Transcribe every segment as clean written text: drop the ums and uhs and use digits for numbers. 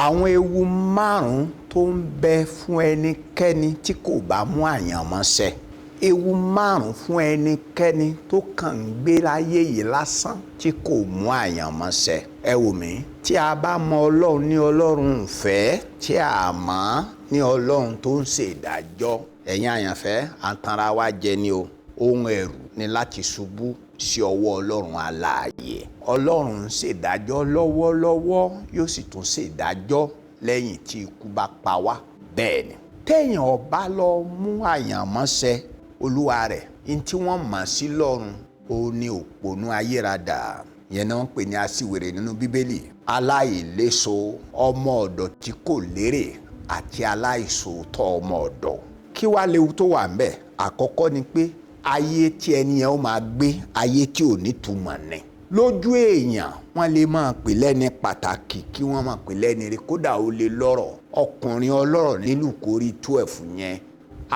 Àwọn ewu márùn-ún tó ń bẹ fún ẹnikẹ́ni tí kò bá mú àyànmọ́ ṣẹ. Ewu márùn-ún fún ẹnikẹ́ni tó kàn ń gbé láyé yìí lásán tí kò mú àyànmọ́ ṣẹ. Ẹ wò mí, tí a bá mọ Ọlọ́run ní Ọlọ́run ìfẹ́, tí a mọ̀ ní Ọlọ́run tó ń ṣèdájọ́, ẹ̀yin àyànfẹ́, à ń tanra wa jẹ ni o. Ohun ẹ̀rù ni láti ṣubú sí ọwọ́ Ọlọ́run alààyè. Ọlọ́run ń ṣèdájọ́ lọ́wọ́lọ́wọ́, yóò sì tún ṣèdájọ́ lẹ́yìn tí ikú bá pa wá. Bẹ́ẹ̀ ni, téèyàn ò bá lọ mú àyànmọ́ ṣẹ olúwa rẹ̀, ní tí wọ́n mọ̀ sí lọ́run, ó ní òpònú ayérada. Yẹn náà ń pè ní aṣiwèrè nínú Bíbélì. Aláìléso, ọmọ ọ̀dọ̀ tí kò lérè àti aláìṣòótọ́ ọmọ ọ̀dọ̀. Kí wá léwu tó wà ńbẹ̀? Àkọ́kọ́ ni pé ayé tí ẹni yẹn ó máa gbé, ayé tí ò ní túmọ̀ ni. Lójú èèyàn, wọ́n lè máa pè lẹ́ni pàtàkì kí wọ́n máa pè lẹ́ni rí, kódà ó lè lọ́rọ̀. Ọkùnrin ọlọ́rọ̀ nílùú kórí 12 yẹn,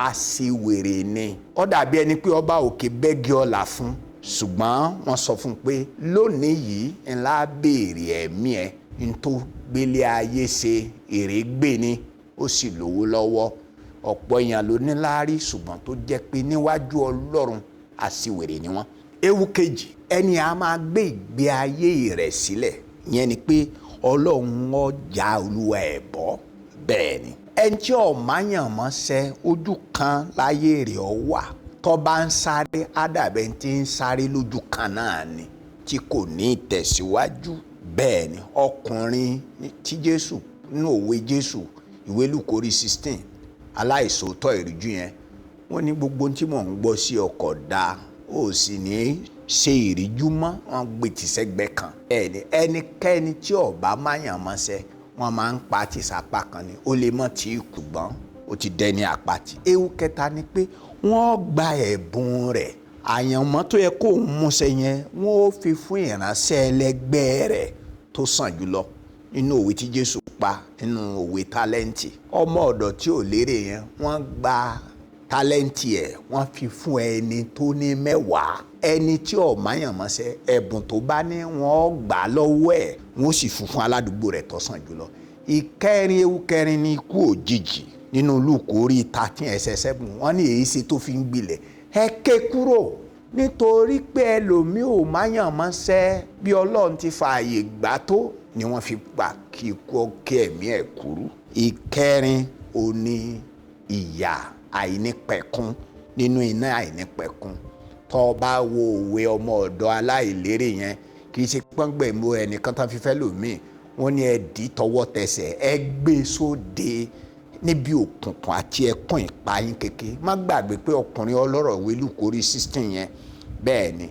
aṣiwèrè ni. Ó dàbí ẹni pé ọba òkè bẹ́gi ọlà fún, ṣùgbọ́n wọ́n sọ fún un pé lónìí yìí ńlá béèrè ẹ̀mí ẹ̀, n tó gbélé ayé ṣe èrè gbé ni, ó sì lówó lọ́wọ́. Ọ̀pọ̀ èèyàn ló ní láárí, ṣùgbọ́n tó jẹ́ pé níwájú Ọlọ́run aṣiwèrè ni wọ́n. Ewu kejì, ẹni a máa gbé ìgbé ayé rẹ̀ sílẹ̀, yẹn ni pé Ọlọ́run ó já olúwa ẹ̀ bọ́. Bẹ́ẹ̀ ni, ẹni tí ó máyànmọ́ ṣẹ, ojú kan láyé rẹ̀ ó wà. Tó bá ń sáré, á dàbẹ̀ tí ń sáré lójú kan náà ni, tí kò ní ìtẹ̀síwájú. Bẹ́ẹ̀ ni, ọkùnrin tí Jésù, nínú òwe Jésù, ìwé Lúùkù orí 16, aláìṣòótọ́ ìrújú yẹn, wọ́n ní gbogbo tí mò ń gbọ́ sí ọkọ̀ dá, ó sì ní ṣe ìríjú mọ́, wọ́n gbé tìṣẹ́gbẹ́ kan. Ẹni ẹnikẹ́ni tí ó bá máyànmọ́ ṣẹ, wọ́n máa ń pa tìṣàpá kan ni. Ó lè mọ̀ tí kù gbọ́n, ó ti dẹni àpatì. Ewu kẹta ni pé wọ́n gba ẹ̀bùn rẹ̀. Àyànmọ́ tó yẹ kó mú ṣẹ yẹn, wọ́n ó fi fún ìránṣẹ́ ẹlẹgbẹ́ rẹ̀ tó sàn jùlọ. Nínú òwe tí Jésù pa, nínú òwe tálẹ́ǹtì, ọmọ ọ̀dọ̀ tí ò lérè yẹn, wọ́n gba tálẹ́ǹtì ẹ̀, wọ́n fi fún ẹni tó ní 10. Ẹni tí ó máyànmọ́ ṣẹ, ẹ̀bùn tó bá ní wọ́n gbà lọ́wọ́ ẹ̀, wọ́n sì fún aládùúgbò rẹ̀ tó sàn jùlọ. Ìkẹrin, ewu kẹrin ni ikú òjijì. Nínú Lúùkù orí 13 ẹsẹ̀ 7, wọ́n ní èyí ṣe tó fi ń gbilẹ̀. Ẹ ké kúrò, nítorí pé ẹlòmíì ò máyànmọ́ ṣẹ, bí Ọlọ́run ti fààyè gbà tó ni wọ́n fi gbà kí ikú ọkẹ́ ẹ̀mí ẹ̀ kúrú. Ìkẹrin ò ní ìyà àìnípẹ̀kun, nínú iná àìnípẹ̀kun. Tó bá wo òwe ọmọ ọ̀dọ̀ aláìlérè yẹn, kì í ṣe pọ́ngbẹ̀ mú ẹnìkan tán fi fẹ́ lòmíì. Wọ́n ní ẹ dì tọwọ́ tẹsẹ̀, ẹ gbé sóde níbi òkùnkùn àti ẹkún ìpayín kékeré. Má gbàgbé pé ọkùnrin ọlọ́rọ̀ ìwé Lúùkù orí 16 yẹn, bẹ́ẹ̀ ni,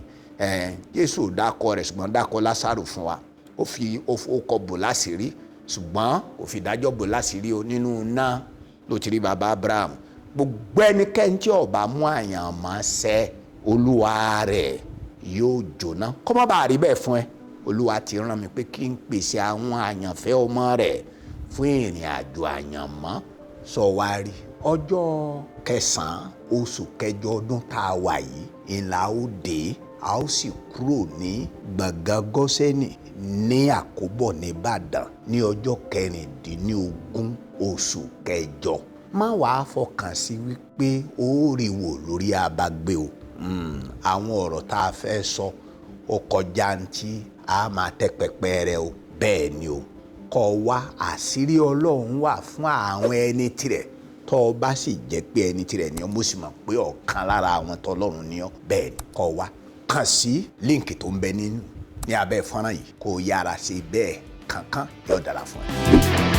Jésù ò dákọ rẹ̀, ṣùgbọ́n dákọ Lásárù fún wa. Ó kọ bò láṣìírí, ṣùgbọ́n kò fi dájọ́ bò láṣìírí o. Nínú iná ló ti rí baba Abraham. Gbogbo ẹnikẹ́ni tí ó bá mú àyànmọ́ ṣẹ, olúwa rẹ̀ yóò jóná. Kó má bàa rí bẹ́ẹ̀ fún ẹ, olúwa ti rán mi pé kí n pèsè àwọn àyànfẹ́ ọmọ rẹ̀ fún ìrìn àjò àyànmọ́. Sọ wá rí, ọjọ́ 9 oṣù kẹjọ ọdún tá a wà yìí ńlá ó dé, a ó sì kúrò ní gbọ̀ngàn Gọ́sẹ́nì ní Àkóbọ̀ ní Ìbàdàn ní ọjọ́ 16 oṣù kẹjọ. Má wàá fọkàn sí wípé ó rí wò lórí abágbé o. Àwọn ọ̀rọ̀ tá a fẹ́ sọ ó kọjá ntí a máa tẹ́ pẹpẹ rẹ o. Bẹ́ẹ̀ ni o, kó wá àṣírí Ọlọ́run wà fún àwọn ẹni tirẹ̀. Tó bá sì jẹ́ pé ẹni tirẹ̀ ni ọ́, mo sì mọ̀ pé ọ̀kan lára àwọn tọ́lọ́run ni ọ́. Bẹ́ẹ̀ ni, kó wá kàn sí líǹkì tó ń bẹ ní abẹ́ fọ́nrán yìí, kó yára sí bẹ́ẹ̀ kankan, yóò dára fún ẹ.